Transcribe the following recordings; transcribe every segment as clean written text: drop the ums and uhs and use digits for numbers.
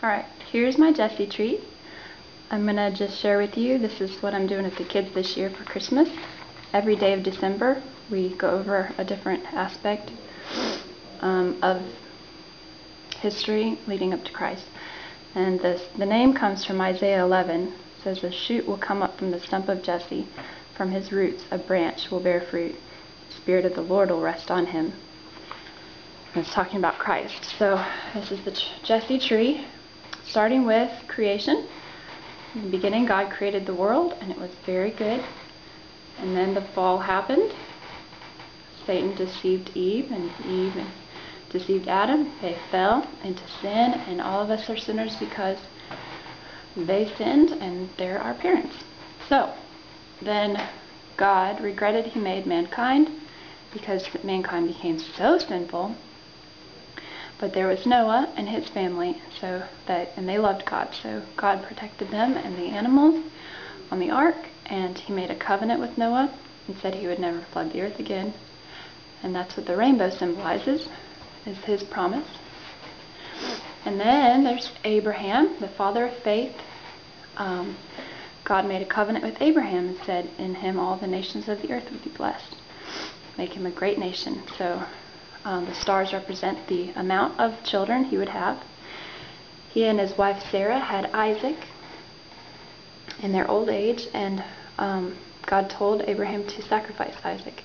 Alright, here's my Jesse tree. I'm going to just share with you, this is what I'm doing with the kids this year for Christmas. Every day of December, we go over a different aspect of history leading up to Christ. And the name comes from Isaiah 11. It says, "A shoot will come up from the stump of Jesse. From his roots a branch will bear fruit. The Spirit of the Lord will rest on him." And it's talking about Christ. So this is the Jesse tree, starting with creation. In the beginning, God created the world, and it was very good. And then the fall happened. Satan deceived Eve, and Eve deceived Adam. They fell into sin, and all of us are sinners because they sinned, and they're our parents. So then God regretted He made mankind because mankind became so sinful. But there was Noah and his family, and they loved God, so God protected them and the animals on the ark, and He made a covenant with Noah and said He would never flood the earth again. And that's what the rainbow symbolizes, is His promise. And then there's Abraham, the father of faith. God made a covenant with Abraham and said, "In him all the nations of the earth would be blessed. Make him a great nation." So the stars represent the amount of children he would have. He and his wife Sarah had Isaac in their old age, and God told Abraham to sacrifice Isaac.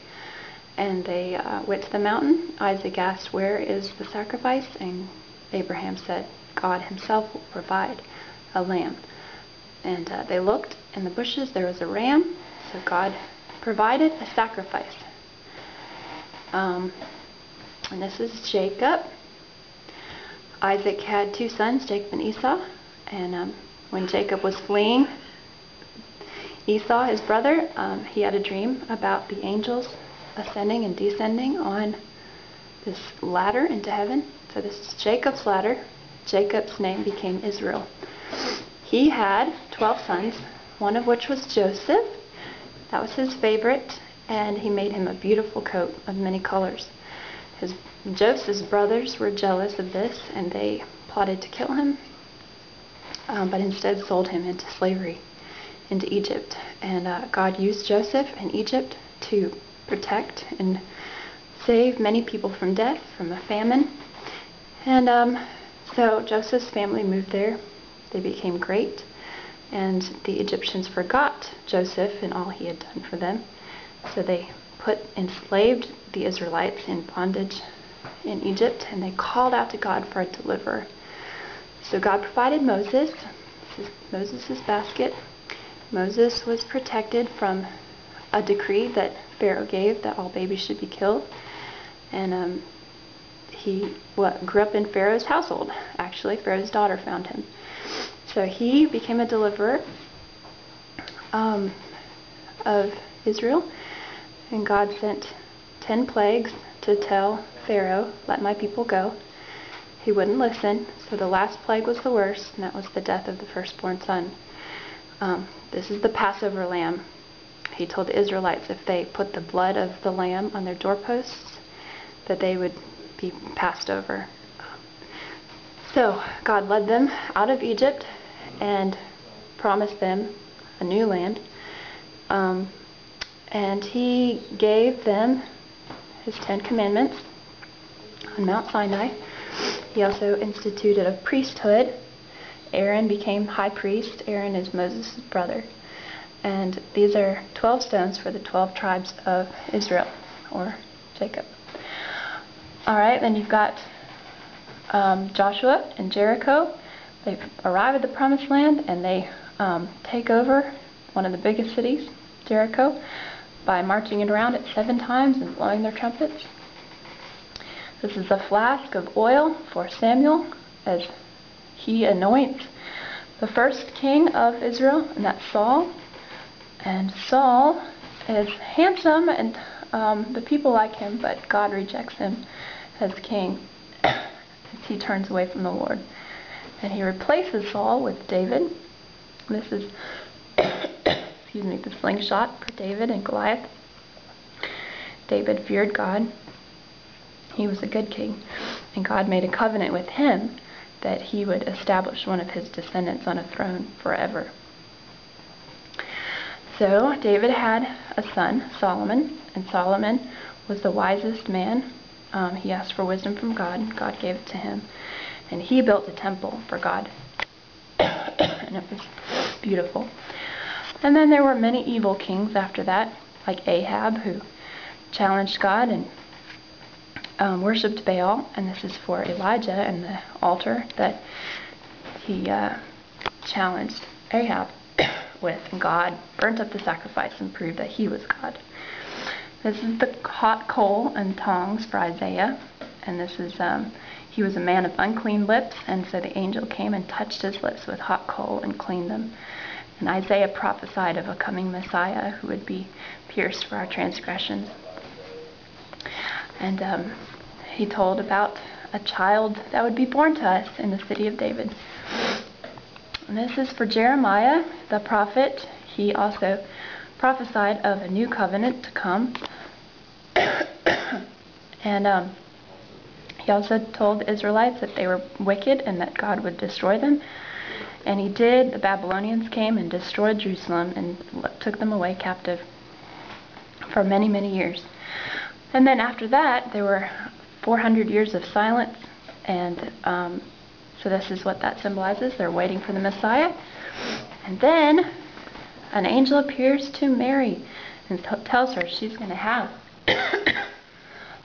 And they went to the mountain. Isaac asked, "Where is the sacrifice?" And Abraham said, "God Himself will provide a lamb." And they looked in the bushes. There was a ram. So God provided a sacrifice. And this is Jacob. Isaac had two sons, Jacob and Esau. And when Jacob was fleeing Esau, his brother, he had a dream about the angels ascending and descending on this ladder into heaven. So this is Jacob's ladder. Jacob's name became Israel. He had 12 sons, one of which was Joseph. That was his favorite, and he made him a beautiful coat of many colors. Joseph's brothers were jealous of this, and they plotted to kill him, but instead sold him into slavery into Egypt. And God used Joseph in Egypt to protect and save many people from death, from a famine. And so Joseph's family moved there. They became great, and the Egyptians forgot Joseph and all he had done for them. So they enslaved the Israelites in bondage in Egypt, and they called out to God for a deliverer. So God provided Moses. This is Moses' basket. Moses was protected from a decree that Pharaoh gave that all babies should be killed. And he grew up in Pharaoh's household. Actually, Pharaoh's daughter found him. So he became a deliverer of Israel. And God sent 10 plagues to tell Pharaoh, "Let my people go." He wouldn't listen, so the last plague was the worst, and that was the death of the firstborn son. This is the Passover lamb. He told the Israelites if they put the blood of the lamb on their doorposts, that they would be passed over. So God led them out of Egypt and promised them a new land. And He gave them His 10 commandments on Mount Sinai. He also instituted a priesthood. Aaron became high priest. Aaron is Moses' brother. And these are 12 stones for the 12 tribes of Israel, or Jacob. Alright, then you've got Joshua and Jericho. They arrive at the promised land, and they take over one of the biggest cities, Jericho, by marching it around 7 times and blowing their trumpets. This is a flask of oil for Samuel as he anoints the first king of Israel, and that's Saul. And Saul is handsome, and the people like him, but God rejects him as king as he turns away from the Lord. And He replaces Saul with David. This is the slingshot for David and Goliath. David feared God. He was a good king, and God made a covenant with him that he would establish one of his descendants on a throne forever. So David had a son, Solomon, and Solomon was the wisest man. He asked for wisdom from God, and God gave it to him. And he built a temple for God. And it was beautiful. And then there were many evil kings after that, like Ahab, who challenged God and worshipped Baal. And this is for Elijah and the altar that he challenged Ahab with. And God burnt up the sacrifice and proved that he was God. This is the hot coal and tongs for Isaiah. And this is, he was a man of unclean lips. And so the angel came and touched his lips with hot coal and cleaned them. And Isaiah prophesied of a coming Messiah who would be pierced for our transgressions. And he told about a child that would be born to us in the city of David. And this is for Jeremiah, the prophet. He also prophesied of a new covenant to come. And he also told the Israelites that they were wicked and that God would destroy them. And he did. The Babylonians came and destroyed Jerusalem and took them away captive for many, many years. And then after that, there were 400 years of silence. And so this is what that symbolizes. They're waiting for the Messiah. And then an angel appears to Mary and tells her she's going to have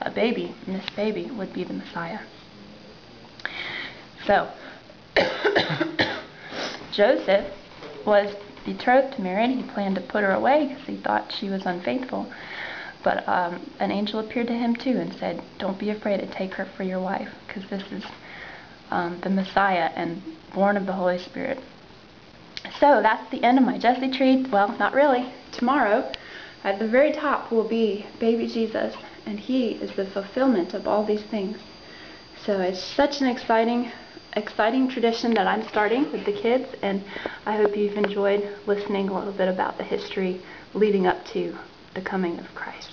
a baby. And this baby would be the Messiah. So Joseph was betrothed to Mary, and he planned to put her away because he thought she was unfaithful. But an angel appeared to him too and said, don't be afraid to take her for your wife, because this is the Messiah and born of the Holy Spirit. So that's the end of my Jesse tree. Well, not really. Tomorrow, at the very top, will be baby Jesus, and he is the fulfillment of all these things. So it's such an exciting tradition that I'm starting with the kids, and I hope you've enjoyed listening a little bit about the history leading up to the coming of Christ.